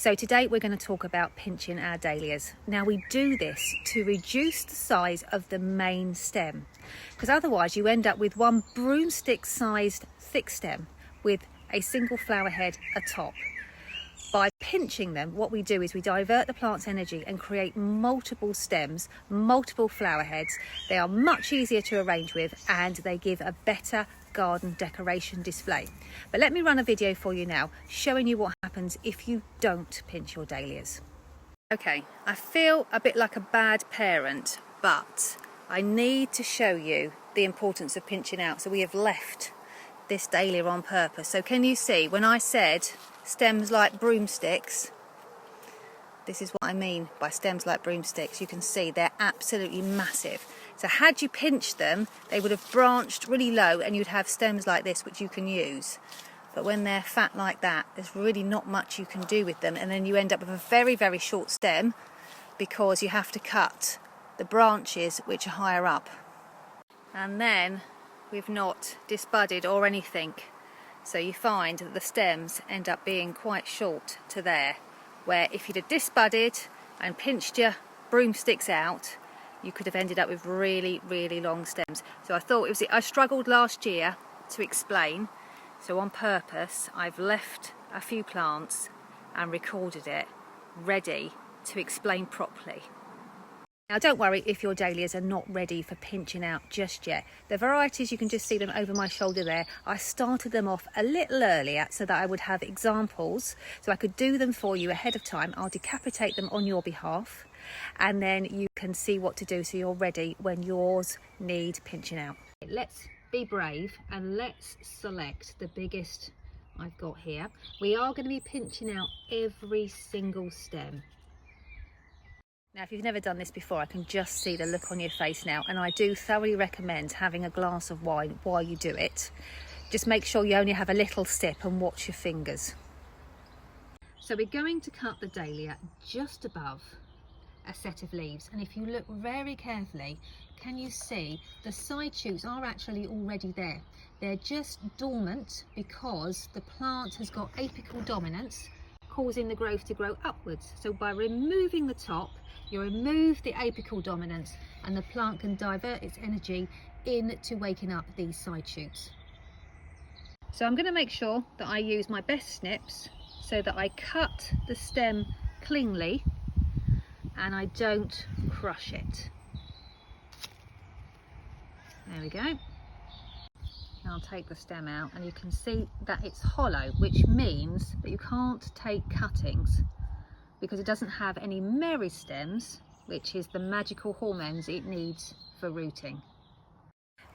So today we're going to talk about pinching our dahlias. Now we do this to reduce the size of the main stem, because otherwise you end up with one broomstick sized thick stem with a single flower head atop. By pinching them, what we do is we divert the plant's energy and create multiple stems, multiple flower heads. They are much easier to arrange with and they give a better garden decoration display. But let me run a video for you now showing you what happens if you don't pinch your dahlias. Okay, I feel a bit like a bad parent, but I need to show you the importance of pinching out. So we have left this dahlia on purpose. So can you see when I said stems like broomsticks, this is what I mean by stems like broomsticks. You can see they're absolutely massive. So had you pinched them, they would have branched really low and you'd have stems like this which you can use. But when they're fat like that, there's really not much you can do with them, and then you end up with a very, very short stem because you have to cut the branches which are higher up. And then we've not disbudded or anything. So you find that the stems end up being quite short to there, where if you'd have disbudded and pinched your broomsticks out, you could have ended up with really, really long stems. So I thought I struggled last year to explain, so on purpose I've left a few plants and recorded it ready to explain properly. Now don't worry if your dahlias are not ready for pinching out just yet. The varieties, you can just see them over my shoulder there. I started them off a little earlier so that I would have examples, so I could do them for you ahead of time. I'll decapitate them on your behalf and then you can see what to do so you're ready when yours need pinching out. Let's be brave and let's select the biggest I've got here. We are going to be pinching out every single stem. Now, if you've never done this before, I can just see the look on your face now, and I do thoroughly recommend having a glass of wine while you do it. Just make sure you only have a little sip and watch your fingers. So we're going to cut the dahlia just above a set of leaves, and if you look very carefully, can you see the side shoots are actually already there. They're just dormant because the plant has got apical dominance, causing the growth to grow upwards. So by removing the top, you remove the apical dominance and the plant can divert its energy into waking up these side shoots. So I'm going to make sure that I use my best snips so that I cut the stem cleanly and I don't crush it. There we go. I'll take the stem out and you can see that it's hollow, which means that you can't take cuttings because it doesn't have any meristems, which is the magical hormones it needs for rooting.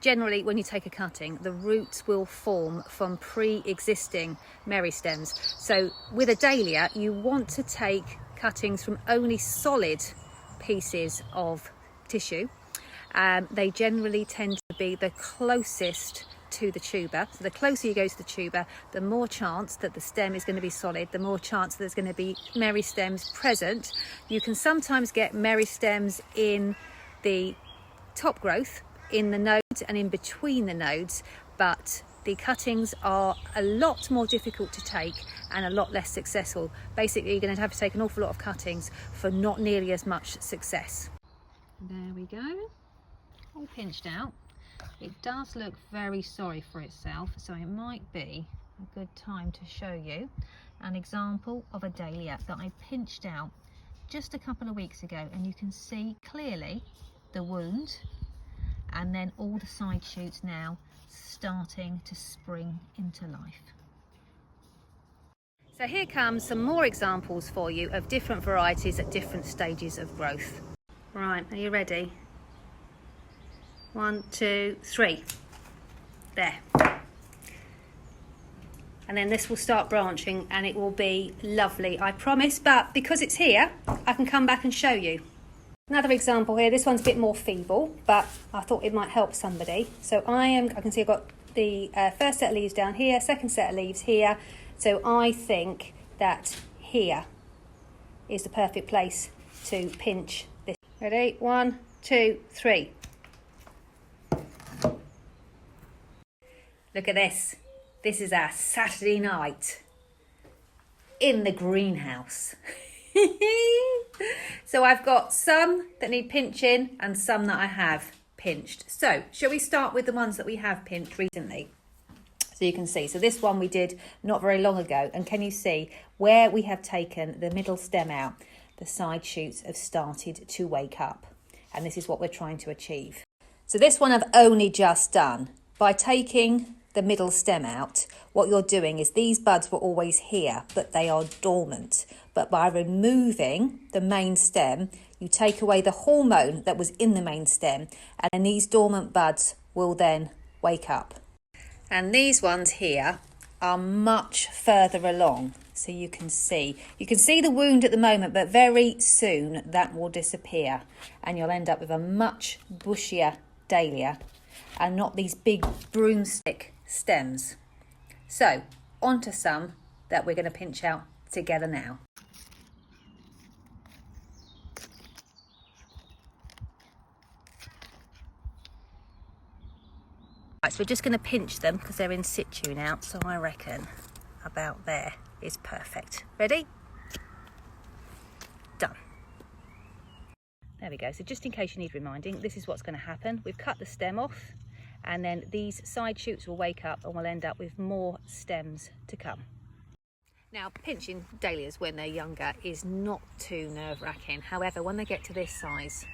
Generally, when you take a cutting, the roots will form from pre-existing meristems. So with a dahlia, you want to take cuttings from only solid pieces of tissue. They generally tend to be the closest to the tuber. So the closer you go to the tuber, the more chance that the stem is going to be solid, the more chance that there's going to be meristems present. You can sometimes get meristems in the top growth, in the nodes and in between the nodes, but the cuttings are a lot more difficult to take and a lot less successful. Basically, you're going to have to take an awful lot of cuttings for not nearly as much success. There we go, all pinched out. It does look very sorry for itself, so it might be a good time to show you an example of a dahlia that I pinched out just a couple of weeks ago, and you can see clearly the wound and then all the side shoots now starting to spring into life. So here comes some more examples for you of different varieties at different stages of growth. Right, are you ready? 1, 2, 3. There. And then this will start branching and it will be lovely, I promise, but because it's here, I can come back and show you. Another example here, this one's a bit more feeble, but I thought it might help somebody. So I can see I've got the first set of leaves down here, second set of leaves here. So I think that here is the perfect place to pinch this. Ready? 1, 2, 3. Look at this. This is our Saturday night. in the greenhouse. So I've got some that need pinching and some that I have pinched. So shall we start with the ones that we have pinched recently? So you can see, so this one we did not very long ago, and can you see where we have taken the middle stem out, the side shoots have started to wake up, and this is what we're trying to achieve. So this one I've only just done. By taking the middle stem out, what you're doing is these buds were always here, but they are dormant. But by removing the main stem, you take away the hormone that was in the main stem, and then these dormant buds will then wake up. And these ones here are much further along, so you can see the wound at the moment, but very soon that will disappear and you'll end up with a much bushier dahlia and not these big broomstick stems. So onto some that we're going to pinch out together now. Right, so we're just going to pinch them because they're in situ now, so I reckon about there is perfect. Ready? Done. There we go. So just in case you need reminding, this is what's going to happen. We've cut the stem off, and then these side shoots will wake up and we'll end up with more stems to come. Now, pinching dahlias when they're younger is not too nerve-wracking. However, when they get to this size,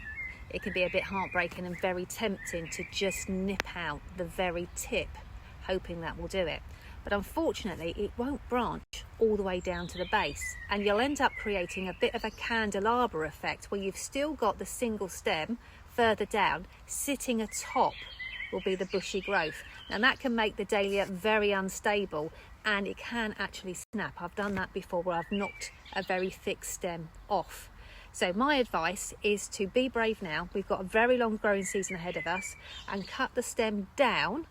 it can be a bit heartbreaking and very tempting to just nip out the very tip, hoping that will do it. But unfortunately, it won't branch all the way down to the base, and you'll end up creating a bit of a candelabra effect where you've still got the single stem further down, sitting atop will be the bushy growth. Now that can make the dahlia very unstable, and it can actually snap. I've done that before where I've knocked a very thick stem off. So my advice is to be brave now. We've got a very long growing season ahead of us, and cut the stem down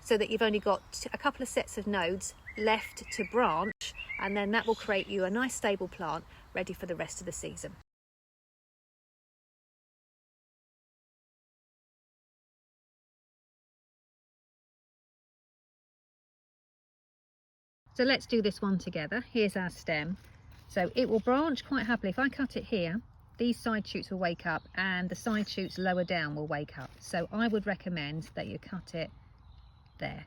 so that you've only got a couple of sets of nodes left to branch, and then that will create you a nice stable plant ready for the rest of the season. So let's do this one together. Here's our stem. So it will branch quite happily. If I cut it here, these side shoots will wake up and the side shoots lower down will wake up. So I would recommend that you cut it there.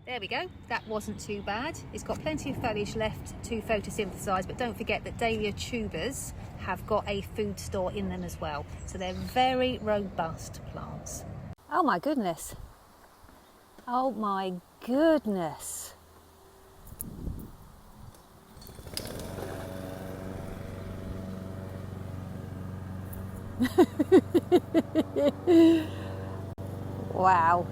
There we go. That wasn't too bad. It's got plenty of foliage left to photosynthesize, but don't forget that dahlia tubers have got a food store in them as well. So they're very robust plants. Oh my goodness. Oh my goodness. Wow.